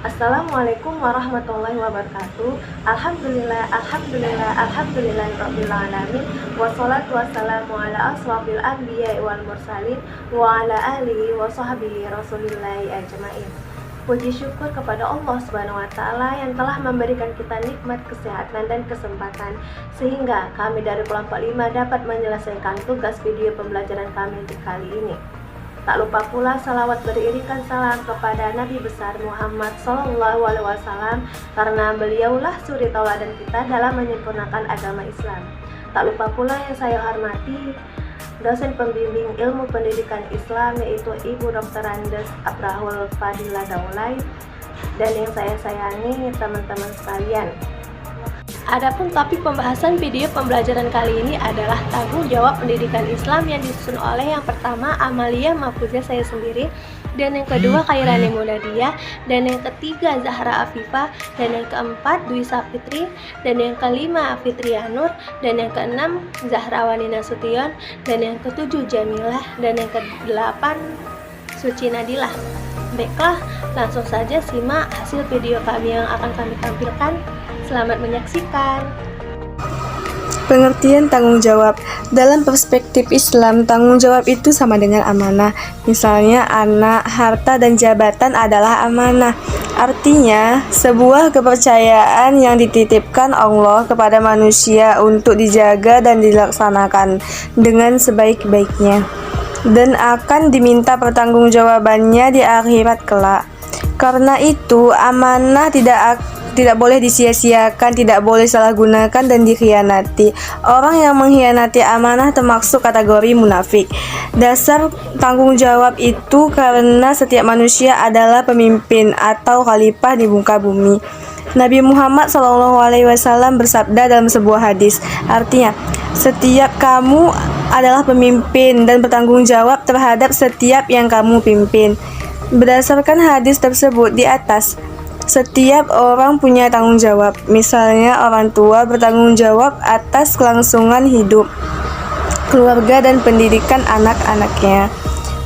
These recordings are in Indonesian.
Assalamualaikum warahmatullahi wabarakatuh. Alhamdulillahirabbil alamin. Wassalatu wassalamu ala asrofil anbiya'i wal mursalin wa ala alihi wa sahbihi rasulillahi ajmain. Puji syukur kepada Allah Subhanahu wa taala yang telah memberikan kita nikmat kesehatan dan kesempatan sehingga kami dari kelompok 5 dapat menyelesaikan tugas video pembelajaran kami di kali ini. Tak lupa pula salawat beriringan salam kepada Nabi besar Muhammad SAW karena beliaulah suri tauladan kita dalam menyempurnakan agama Islam. Tak lupa pula yang saya hormati dosen pembimbing ilmu pendidikan Islam yaitu Ibu Dr. Andes Abrahul Fadila Daulay dan yang saya sayangi teman-teman sekalian. Adapun topik pembahasan video pembelajaran kali ini adalah tanggung jawab pendidikan Islam yang disusun oleh yang pertama Amalia Mafuzia saya sendiri, dan yang kedua Khairani Muladia, dan yang ketiga Zahra Afifah, dan yang keempat Dwi Sapitri, dan yang kelima Fitrianur, dan yang keenam Zahrawani Nasution, dan yang ketujuh Jamilah, dan yang kedelapan Suci Nadilah. Baiklah, langsung saja simak hasil video kami yang akan kami tampilkan. Selamat menyaksikan. Pengertian tanggung jawab. Dalam perspektif Islam, tanggung jawab itu sama dengan amanah. Misalnya, anak, harta, dan jabatan adalah amanah. Artinya, sebuah kepercayaan yang dititipkan Allah kepada manusia untuk dijaga dan dilaksanakan dengan sebaik-baiknya, dan akan diminta pertanggungjawabannya di akhirat kelak. Karena itu, amanah tidak boleh disia-siakan, tidak boleh salah gunakan dan dikhianati. Orang yang mengkhianati amanah termasuk kategori munafik. Dasar tanggung jawab itu karena setiap manusia adalah pemimpin atau khalifah di muka bumi. Nabi Muhammad SAW bersabda dalam sebuah hadis, artinya, setiap kamu adalah pemimpin dan bertanggung jawab terhadap setiap yang kamu pimpin. Berdasarkan hadis tersebut di atas, setiap orang punya tanggung jawab. Misalnya, orang tua bertanggung jawab atas kelangsungan hidup keluarga dan pendidikan anak-anaknya.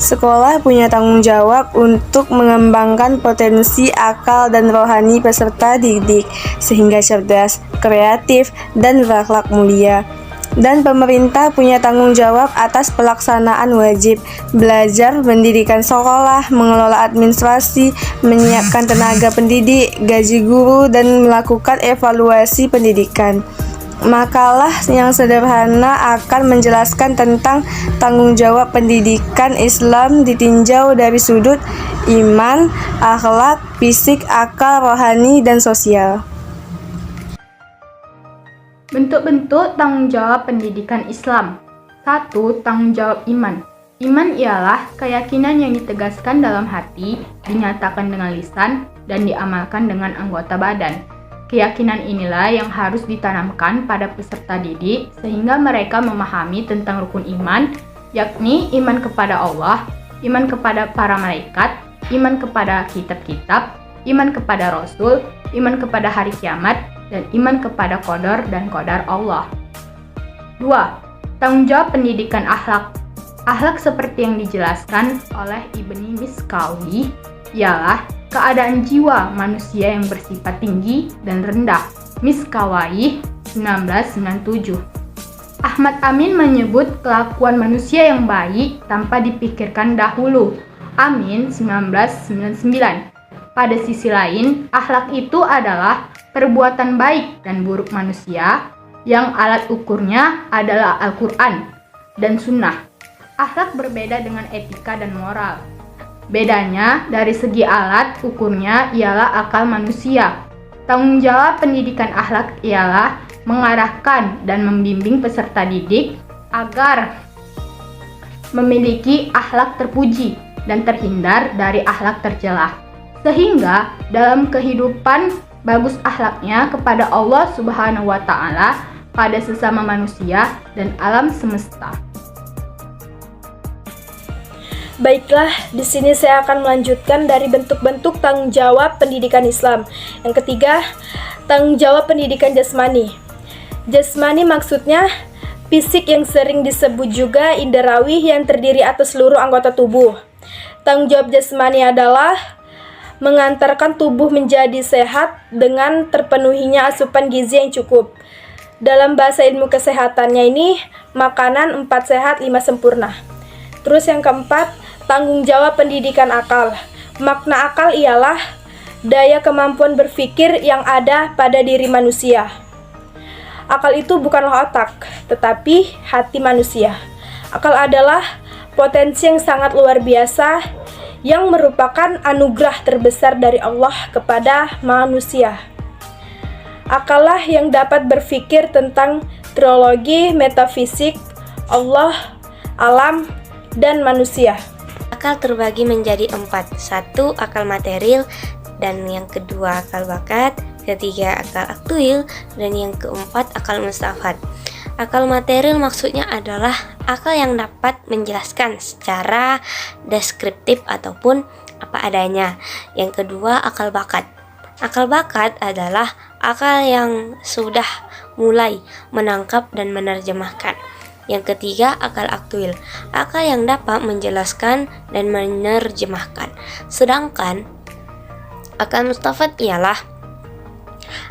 Sekolah punya tanggung jawab untuk mengembangkan potensi akal dan rohani peserta didik sehingga cerdas, kreatif, dan berakhlak mulia. Dan pemerintah punya tanggung jawab atas pelaksanaan wajib belajar, pendidikan sekolah, mengelola administrasi, menyiapkan tenaga pendidik, gaji guru, dan melakukan evaluasi pendidikan. Makalah yang sederhana akan menjelaskan tentang tanggung jawab pendidikan Islam ditinjau dari sudut iman, akhlak, fisik, akal, rohani, dan sosial. Bentuk-bentuk tanggung jawab pendidikan Islam. 1. Tanggung jawab iman. Iman ialah keyakinan yang ditegaskan dalam hati, dinyatakan dengan lisan, dan diamalkan dengan anggota badan. Keyakinan inilah yang harus ditanamkan pada peserta didik sehingga mereka memahami tentang rukun iman, yakni iman kepada Allah, iman kepada para malaikat, iman kepada kitab-kitab, iman kepada Rasul, iman kepada hari kiamat, dan iman kepada qadar dan qadar Allah. 2. Tanggung jawab pendidikan akhlak. Akhlak seperti yang dijelaskan oleh Ibni Miskawi ialah keadaan jiwa manusia yang bersifat tinggi dan rendah. Miskawai 1997. Ahmad Amin menyebut kelakuan manusia yang baik tanpa dipikirkan dahulu. Amin 1999. Pada sisi lain, akhlak itu adalah perbuatan baik dan buruk manusia yang alat ukurnya adalah Al-Quran dan Sunnah. Akhlak berbeda dengan etika dan moral. Bedanya dari segi alat ukurnya ialah akal manusia. Tanggung jawab pendidikan akhlak ialah mengarahkan dan membimbing peserta didik agar memiliki akhlak terpuji dan terhindar dari akhlak tercela, sehingga dalam kehidupan bagus akhlaknya kepada Allah Subhanahu wa Ta'ala, pada sesama manusia, dan alam semesta. Baiklah, di sini saya akan melanjutkan dari bentuk-bentuk tanggung jawab pendidikan Islam. Yang ketiga, tanggung jawab pendidikan jasmani. Jasmani maksudnya fisik yang sering disebut juga inderawi yang terdiri atas seluruh anggota tubuh. Tanggung jawab jasmani adalah mengantarkan tubuh menjadi sehat dengan terpenuhinya asupan gizi yang cukup. Dalam bahasa ilmu kesehatannya ini, makanan 4 sehat 5 sempurna. Terus yang keempat, tanggung jawab pendidikan akal. Makna akal ialah daya kemampuan berpikir yang ada pada diri manusia. Akal itu bukanlah otak, tetapi hati manusia. Akal adalah potensi yang sangat luar biasa yang merupakan anugerah terbesar dari Allah kepada manusia. Akallah yang dapat berpikir tentang teologi, metafisik, Allah, alam, dan manusia. Akal terbagi menjadi 4. 1. Akal material, dan yang kedua akal bakat, ketiga akal aktuil, dan yang keempat akal mustafad. Akal material maksudnya adalah akal yang dapat menjelaskan secara deskriptif ataupun apa adanya. Yang kedua akal bakat. Akal bakat adalah akal yang sudah mulai menangkap dan menerjemahkan. Yang ketiga akal aktuil, akal yang dapat menjelaskan dan menerjemahkan. Sedangkan akal mustafad ialah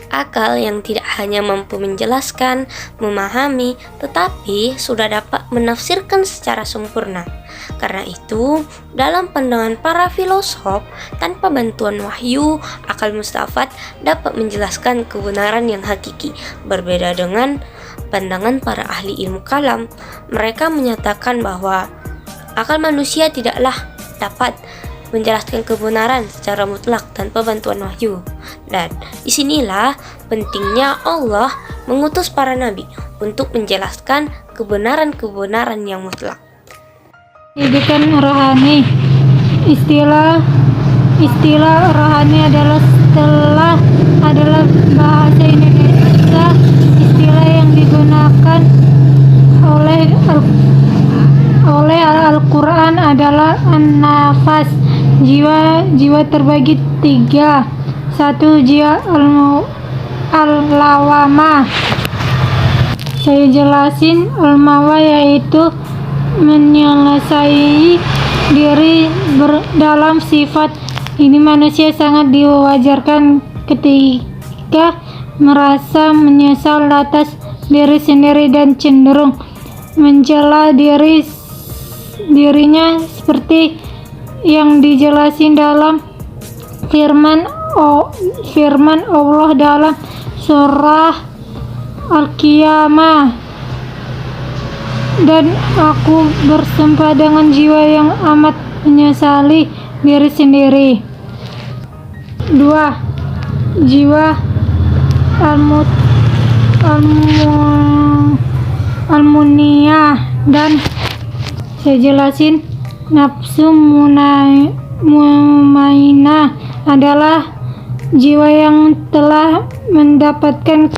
akal yang tidak hanya mampu menjelaskan, memahami, tetapi sudah dapat menafsirkan secara sempurna. Karena itu, dalam pandangan para filosof, tanpa bantuan wahyu, akal mustafad dapat menjelaskan kebenaran yang hakiki. Berbeda dengan pandangan para ahli ilmu kalam, mereka menyatakan bahwa akal manusia tidaklah dapat menjelaskan kebenaran secara mutlak tanpa bantuan wahyu. Dan disinilah pentingnya Allah mengutus para nabi untuk menjelaskan kebenaran-kebenaran yang mutlak. Pendidikan rohani. Istilah rohani adalah bahasa Indonesia. Istilah yang digunakan oleh Al-Quran adalah an-nafas. Jiwa terbagi 3. 1. Jiwa al-lawamah. Saya jelasin. Al-mawah yaitu menyelesai diri dalam sifat ini. Manusia sangat diwajarkan ketika merasa menyesal atas diri sendiri dan cenderung mencela dirinya seperti yang dijelasin dalam firman Allah dalam surah Al-Qiyamah. Dan aku bersumpah dengan jiwa yang amat menyesali diri sendiri. 2. Jiwa al-muniyah. Dan saya jelasin, nafsu mumainah adalah jiwa yang telah mendapatkan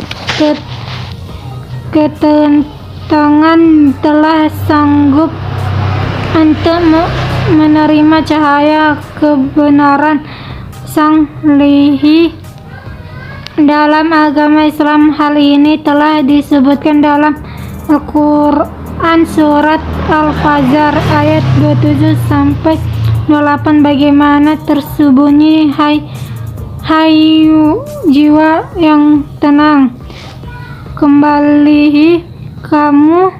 ketenangan, telah sanggup untuk menerima cahaya kebenaran sang lihi dalam agama Islam. Hal ini telah disebutkan dalam Al-Quran surat Al-Fajr ayat 27-28. Bagaimana tersembunyi hai jiwa yang tenang, kembalihi kamu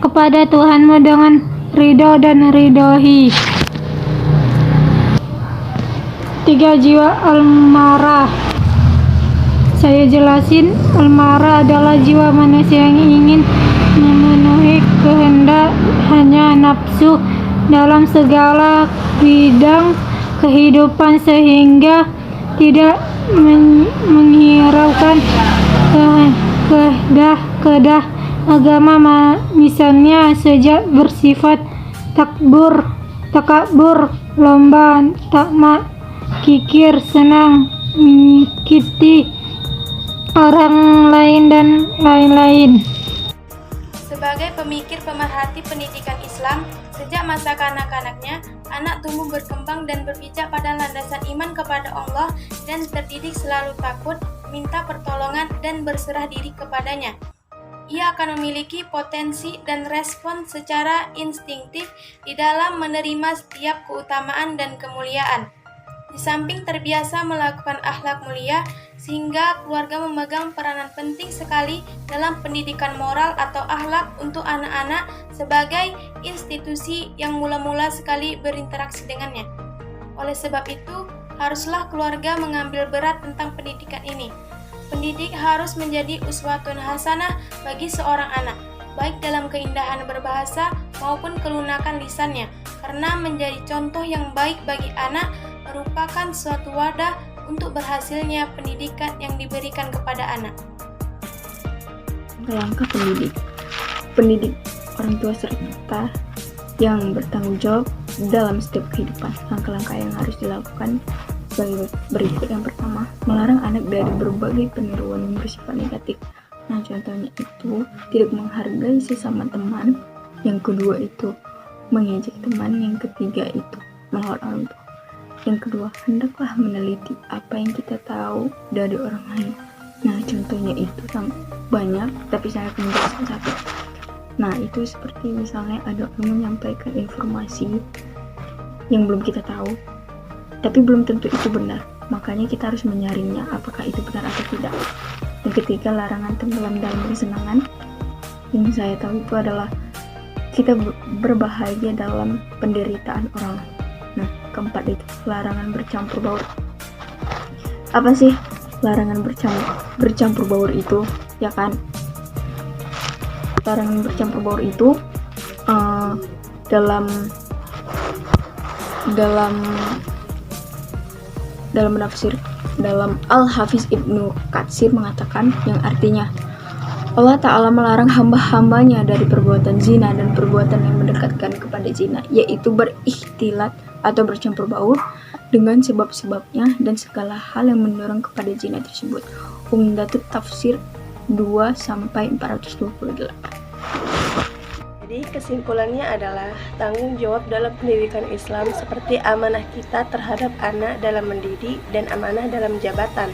kepada Tuhanmu dengan ridho dan ridhoi. 3. Jiwa al-marah. Saya jelasin, al-marah adalah jiwa manusia yang ingin memenuhi kehendak hanya nafsu dalam segala bidang kehidupan sehingga tidak menghiraukan kedah agama. Misalnya sejak bersifat takabur, lomba, takma, kikir, senang menyakiti orang lain dan lain-lain. Sebagai pemikir pemerhati pendidikan Islam, sejak masa kanak-kanaknya, anak tumbuh berkembang dan berpijak pada landasan iman kepada Allah dan terdidik selalu takut, minta pertolongan, dan berserah diri kepadanya. Ia akan memiliki potensi dan respon secara instingtif di dalam menerima setiap keutamaan dan kemuliaan. Di samping terbiasa melakukan akhlak mulia, sehingga keluarga memegang peranan penting sekali dalam pendidikan moral atau akhlak untuk anak-anak sebagai institusi yang mula-mula sekali berinteraksi dengannya. Oleh sebab itu, haruslah keluarga mengambil berat tentang pendidikan ini. Pendidik harus menjadi uswatun hasanah bagi seorang anak, baik dalam keindahan berbahasa maupun kelunakan lisannya, karena menjadi contoh yang baik bagi anak merupakan suatu wadah untuk berhasilnya pendidikan yang diberikan kepada anak. Langkah pendidik orang tua serta yang bertanggung jawab dalam setiap kehidupan. Langkah-langkah yang harus dilakukan sebagai berikut. Yang pertama, melarang anak dari berbagai peniruan yang bersifat negatif. Nah, contohnya itu tidak menghargai sesama teman. Yang kedua itu mengejek teman. Yang ketiga itu melawan orang tua. Yang kedua, hendaklah meneliti apa yang kita tahu dari orang lain. Nah, contohnya itu banyak, tapi saya akan menjelaskan satu. Nah, itu seperti misalnya ada orang menyampaikan informasi yang belum kita tahu, tapi belum tentu itu benar. Makanya kita harus menyaringnya, apakah itu benar atau tidak. Yang ketiga, larangan tenggelam dalam kesenangan. Yang saya tahu itu adalah kita berbahagia dalam penderitaan orang lain. Nah, keempat itu larangan bercampur baur. Apa sih larangan bercampur baur itu? Ya kan? Larangan bercampur baur itu dalam menafsir, dalam Al-Hafiz Ibnu Katsir mengatakan yang artinya Allah Ta'ala melarang hamba-hambanya dari perbuatan zina dan perbuatan yang mendekatkan kepada zina, yaitu berikhtilat atau bercampur baur dengan sebab-sebabnya dan segala hal yang mendorong kepada zina tersebut. Umdatut Tafsir 2-428. Jadi kesimpulannya adalah tanggung jawab dalam pendidikan Islam seperti amanah kita terhadap anak dalam mendidik dan amanah dalam jabatan.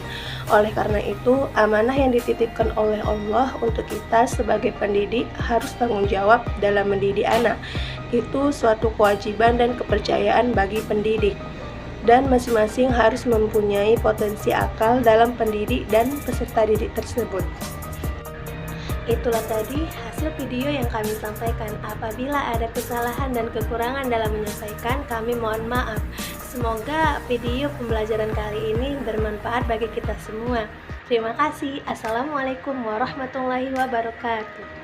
Oleh karena itu, amanah yang dititipkan oleh Allah untuk kita sebagai pendidik harus tanggung jawab dalam mendidik anak. Itu suatu kewajiban dan kepercayaan bagi pendidik. Dan masing-masing harus mempunyai potensi akal dalam pendidik dan peserta didik tersebut. Itulah tadi hasil video yang kami sampaikan. Apabila ada kesalahan dan kekurangan dalam menyampaikan, kami mohon maaf. Semoga video pembelajaran kali ini bermanfaat bagi kita semua. Terima kasih. Assalamualaikum warahmatullahi wabarakatuh.